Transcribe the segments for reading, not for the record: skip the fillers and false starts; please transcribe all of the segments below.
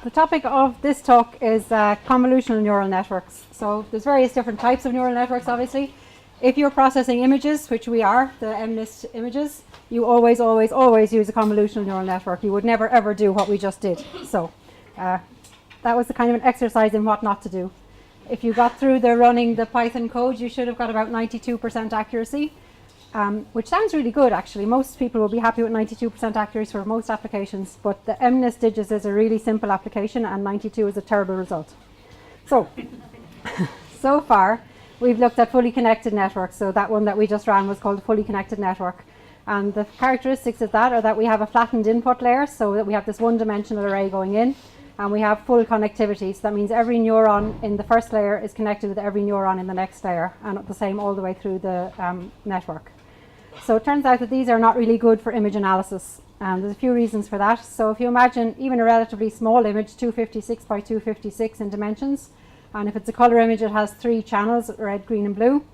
The topic of this talk is convolutional neural networks. So there's various different types of neural networks, obviously. If you're processing images, which we are, the mnist images, you always use a convolutional neural network. You would never ever do what we just did. So that was the kind of an exercise in what not to do. If you got through running the Python code, you should have got about 92% accuracy, which sounds really good actually. Most people will be happy with 92% accuracy for most applications, but the mnist digits is a really simple application and 92 is a terrible result. So, so far we've looked at fully connected networks. So that one that we just ran was called a fully connected network. And the characteristics of that are that we have a flattened input layer, so that we have this one-dimensional array going in, and we have full connectivity. So that means every neuron in the first layer is connected with every neuron in the next layer, and the same all the way through the network. So it turns out that these are not really good for image analysis. There's a few reasons for that. So if you imagine even a relatively small image, 256 by 256 in dimensions, and if it's a color image, it has 3 channels, red, green and blue.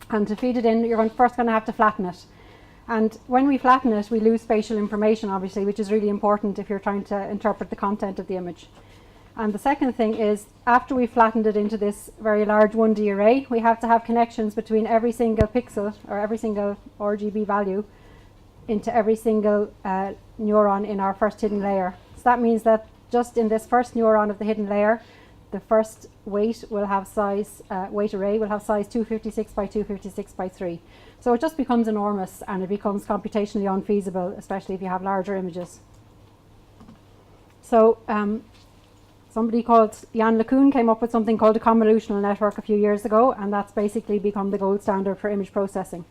And to feed it in, you're first going to have to flatten it. And when we flatten it, we lose spatial information, obviously, which is really important if you're trying to interpret the content of the image. And the second thing is, after we've flattened it into this very large 1D array, we have to have connections between every single pixel, or every single RGB value, into every single neuron in our first hidden layer. So that means that just in this first neuron of the hidden layer, the first weight will have size, weight array will have size 256 by 256 by 3. So it just becomes enormous, and it becomes computationally unfeasible, especially if you have larger images. So somebody called Jan LeCun came up with something called a convolutional network a few years ago, and that's basically become the gold standard for image processing.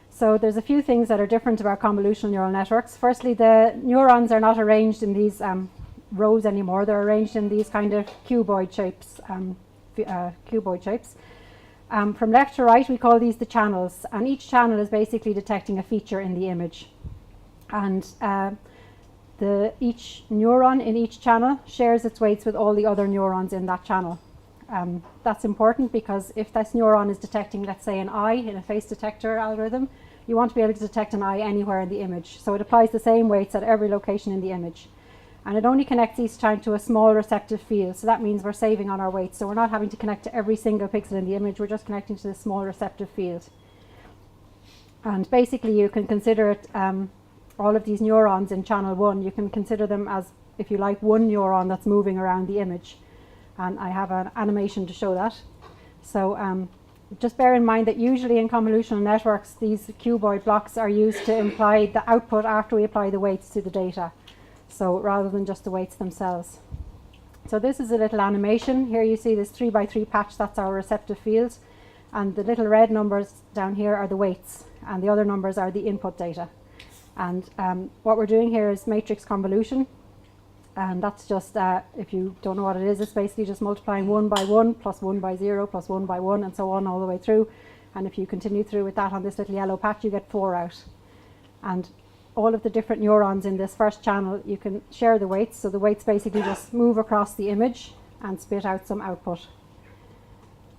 So there's a few things that are different about convolutional neural networks. Firstly, the neurons are not arranged in these rows anymore. They're arranged in these kind of cuboid shapes. From left to right, we call these the channels, and each channel is basically detecting a feature in the image. And each neuron in each channel shares its weights with all the other neurons in that channel. That's important because if this neuron is detecting, let's say, an eye in a face detector algorithm, you want to be able to detect an eye anywhere in the image. So it applies the same weights at every location in the image. And it only connects each time to a small receptive field. So that means we're saving on our weights. So we're not having to connect to every single pixel in the image. We're just connecting to this small receptive field. And basically you can consider it, all of these neurons in channel 1, you can consider them as, if you like, one neuron that's moving around the image. And I have an animation to show that. So just bear in mind that usually in convolutional networks, these cuboid blocks are used to imply the output after we apply the weights to the data. So rather than just the weights themselves. So this is a little animation. Here you see this 3x3 patch, that's our receptive field. And the little red numbers down here are the weights, and the other numbers are the input data. And what we're doing here is matrix convolution. And that's just, if you don't know what it is, it's basically just multiplying 1 by 1 plus 1 by 0 plus 1 by 1 and so on all the way through. And if you continue through with that on this little yellow patch, you get 4 out. And all of the different neurons in this first channel, you can share the weights. So the weights basically just move across the image and spit out some output.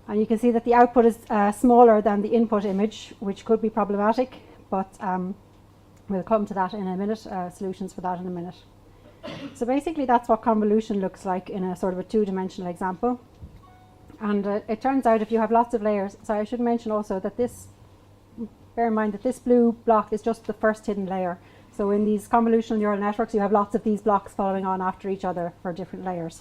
And you can see that the output is smaller than the input image, which could be problematic, but we'll come to that in a minute, solutions for that in a minute. So basically that's what convolution looks like in a sort of a 2-dimensional example. And it turns out if you have lots of layers, so I should mention also that this, bear in mind that this blue block is just the first hidden layer. So in these convolutional neural networks, you have lots of these blocks following on after each other for different layers.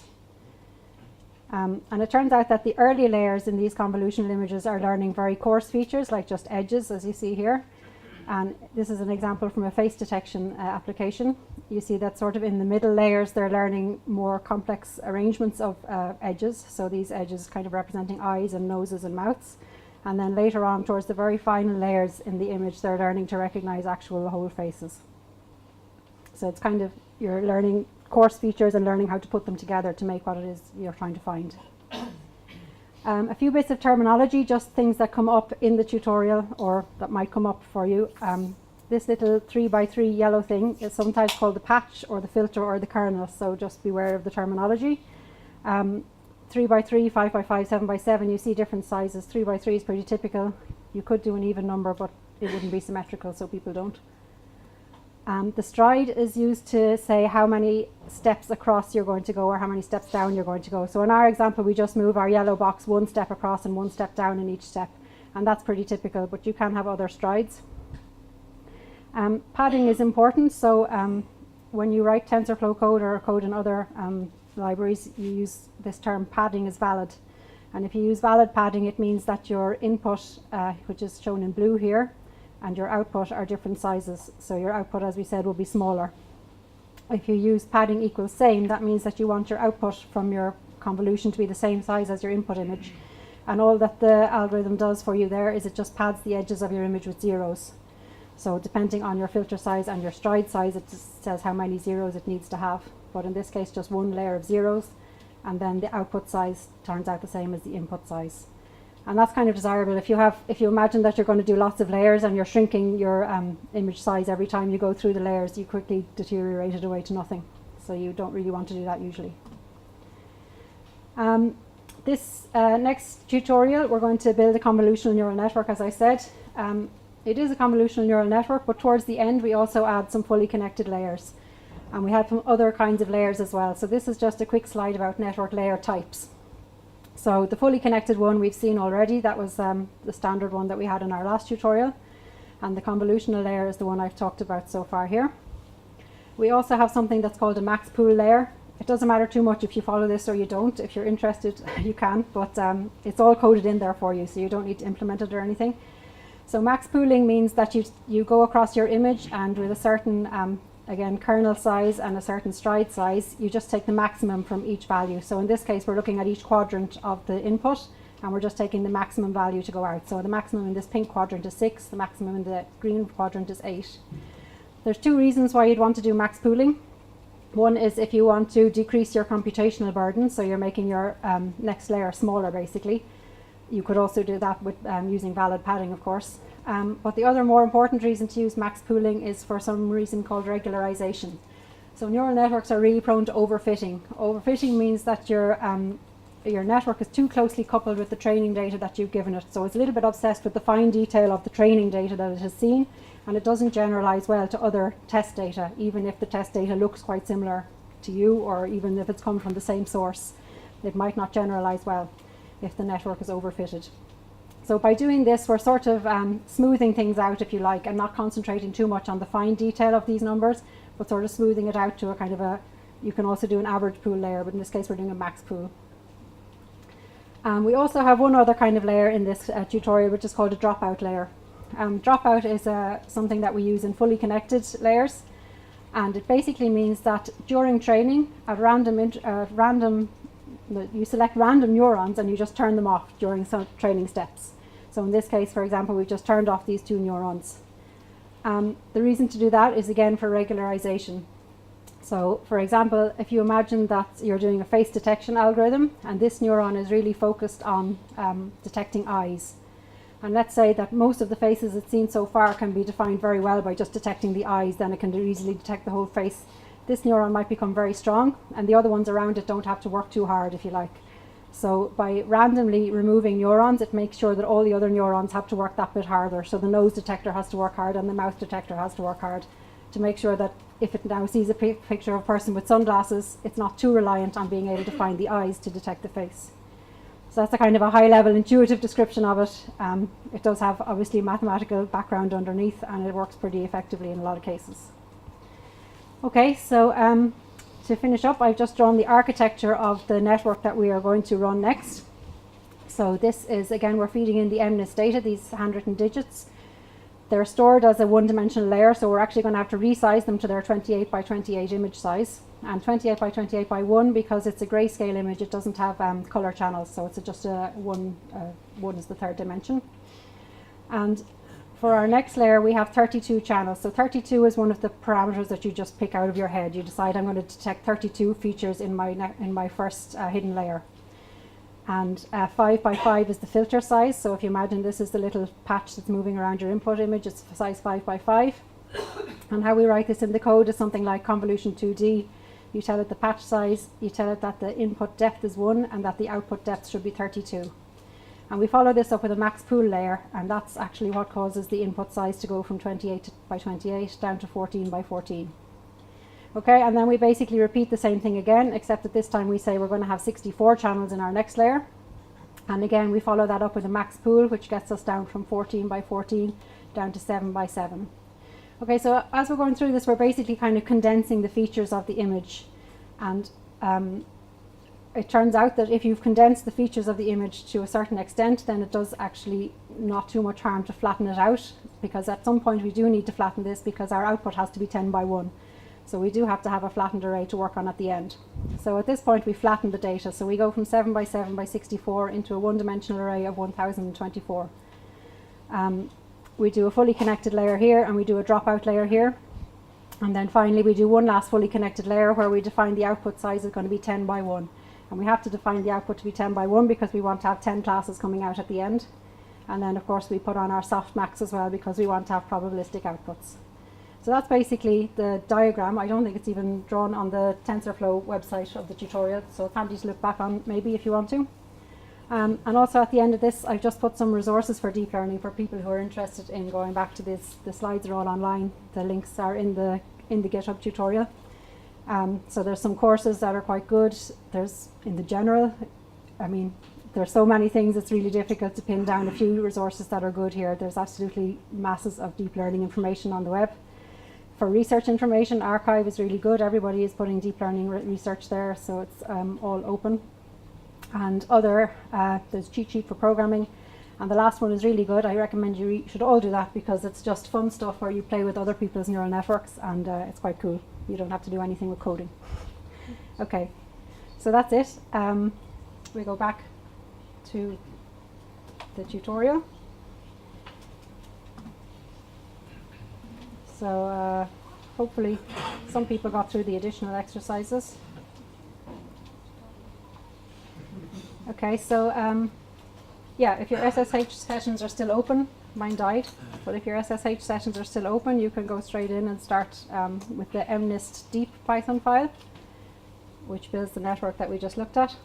And it turns out that the early layers in these convolutional images are learning very coarse features, like just edges, as you see here. And this is an example from a face detection application. You see that sort of in the middle layers, they're learning more complex arrangements of edges. So these edges kind of representing eyes and noses and mouths. And then later on, towards the very final layers in the image, they're learning to recognize actual whole faces. So it's kind of, you're learning coarse features and learning how to put them together to make what it is you're trying to find. A few bits of terminology, just things that come up in the tutorial or that might come up for you. This little 3x3 yellow thing is sometimes called the patch or the filter or the kernel, so just beware of the terminology. 3x3, 5x5, 7x7, you see different sizes. 3x3 is pretty typical. You could do an even number, but it wouldn't be symmetrical, so people don't. The stride is used to say how many steps across you're going to go or how many steps down you're going to go. So in our example, we just move our yellow box one step across and one step down in each step. And that's pretty typical, but you can have other strides. Padding is important. So when you write TensorFlow code or code in other libraries, you use this term padding is valid. And if you use valid padding, it means that your input, which is shown in blue here, and your output are different sizes. So your output, as we said, will be smaller. If you use padding equals same, that means that you want your output from your convolution to be the same size as your input image. And all that the algorithm does for you there is it just pads the edges of your image with zeros. So depending on your filter size and your stride size, it just says how many zeros it needs to have. But in this case, just one layer of zeros, and then the output size turns out the same as the input size. And that's kind of desirable. If you imagine that you're going to do lots of layers and you're shrinking your image size every time you go through the layers, you quickly deteriorate it away to nothing. So you don't really want to do that usually. This next tutorial, we're going to build a convolutional neural network, as I said. It is a convolutional neural network, but towards the end we also add some fully connected layers. And we have some other kinds of layers as well. So this is just a quick slide about network layer types. So the fully connected one we've seen already. That was the standard one that we had in our last tutorial. And the convolutional layer is the one I've talked about so far here. We also have something that's called a max pool layer. It doesn't matter too much if you follow this or you don't. If you're interested, you can, but it's all coded in there for you, so you don't need to implement it or anything. So max pooling means that you go across your image, and with a certain again, kernel size and a certain stride size, you just take the maximum from each value. So in this case, we're looking at each quadrant of the input, and we're just taking the maximum value to go out. So the maximum in this pink quadrant is 6, the maximum in the green quadrant is 8. There's two reasons why you'd want to do max pooling. One is if you want to decrease your computational burden, so you're making your next layer smaller, basically. You could also do that with using valid padding, of course. But the other more important reason to use max pooling is for some reason called regularization. So neural networks are really prone to overfitting. Overfitting means that your network is too closely coupled with the training data that you've given it. So it's a little bit obsessed with the fine detail of the training data that it has seen, and it doesn't generalize well to other test data, even if the test data looks quite similar to you, or even if it's come from the same source. It might not generalize well if the network is overfitted. So by doing this, we're sort of smoothing things out, if you like, and not concentrating too much on the fine detail of these numbers, but sort of smoothing it out to a kind of a, you can also do an average pool layer, but in this case we're doing a max pool. We also have one other kind of layer in this tutorial, which is called a dropout layer. Dropout is something that we use in fully connected layers, and it basically means that during training, at you select random neurons and you just turn them off during some training steps. So in this case, for example, we've just turned off these 2 neurons. The reason to do that is again for regularization. So for example, if you imagine that you're doing a face detection algorithm and this neuron is really focused on detecting eyes. And let's say that most of the faces it's seen so far can be defined very well by just detecting the eyes, then it can easily detect the whole face. This neuron might become very strong, and the other ones around it don't have to work too hard, if you like. So by randomly removing neurons, it makes sure that all the other neurons have to work that bit harder. So the nose detector has to work hard and the mouth detector has to work hard to make sure that if it now sees a picture of a person with sunglasses, it's not too reliant on being able to find the eyes to detect the face. So that's a kind of a high-level intuitive description of it. It does have obviously a mathematical background underneath, and it works pretty effectively in a lot of cases. Okay, so to finish up, I've just drawn the architecture of the network that we are going to run next. So this is, again, we're feeding in the mnist data, these handwritten digits. They're stored as a one-dimensional layer, so we're actually going to have to resize them to their 28 by 28 image size. And 28 by 28 by 1, because it's a grayscale image, it doesn't have color channels, so it's just a one is the third dimension. And for our next layer, we have 32 channels. So 32 is one of the parameters that you just pick out of your head. You decide, I'm going to detect 32 features in my first hidden layer. And 5 by 5 is the filter size. So if you imagine this is the little patch that's moving around your input image, it's size 5 by 5. And how we write this in the code is something like convolution 2D. You tell it the patch size, you tell it that the input depth is 1 and that the output depth should be 32. And we follow this up with a max pool layer, and that's actually what causes the input size to go from 28 by 28 down to 14 by 14. Okay, and then we basically repeat the same thing again, except that this time we say we're going to have 64 channels in our next layer. And again, we follow that up with a max pool, which gets us down from 14 by 14 down to 7 by 7. Okay, so as we're going through this, we're basically kind of condensing the features of the image. And it turns out that if you've condensed the features of the image to a certain extent, then it does actually not too much harm to flatten it out, because at some point we do need to flatten this because our output has to be 10 by 1. So we do have to have a flattened array to work on at the end. So at this point we flatten the data. So we go from 7 by 7 by 64 into a one-dimensional array of 1024. We do a fully connected layer here, and we do a dropout layer here. And then finally we do one last fully connected layer where we define the output size is going to be 10 by 1. And we have to define the output to be 10 by 1 because we want to have 10 classes coming out at the end. And then of course we put on our softmax as well because we want to have probabilistic outputs. So that's basically the diagram. I don't think it's even drawn on the TensorFlow website of the tutorial, so it's handy to look back on maybe if you want to. And also at the end of this, I've just put some resources for deep learning for people who are interested in going back to this. The slides are all online. The links are in the GitHub tutorial. So there's some courses that are quite good. There's in the general, I mean, there's so many things, it's really difficult to pin down a few resources that are good here. There's absolutely masses of deep learning information on the web. For research information, Archive is really good. Everybody is putting deep learning research there, so it's all open. And there's cheat sheet for programming. And the last one is really good. I recommend you should all do that because it's just fun stuff where you play with other people's neural networks, and it's quite cool. You don't have to do anything with coding. Okay, so that's it. We go back to the tutorial. So hopefully some people got through the additional exercises. Okay, so yeah, if your SSH sessions are still open, mine died, but if your SSH sessions are still open, you can go straight in and start with the mnist deep Python file, which builds the network that we just looked at.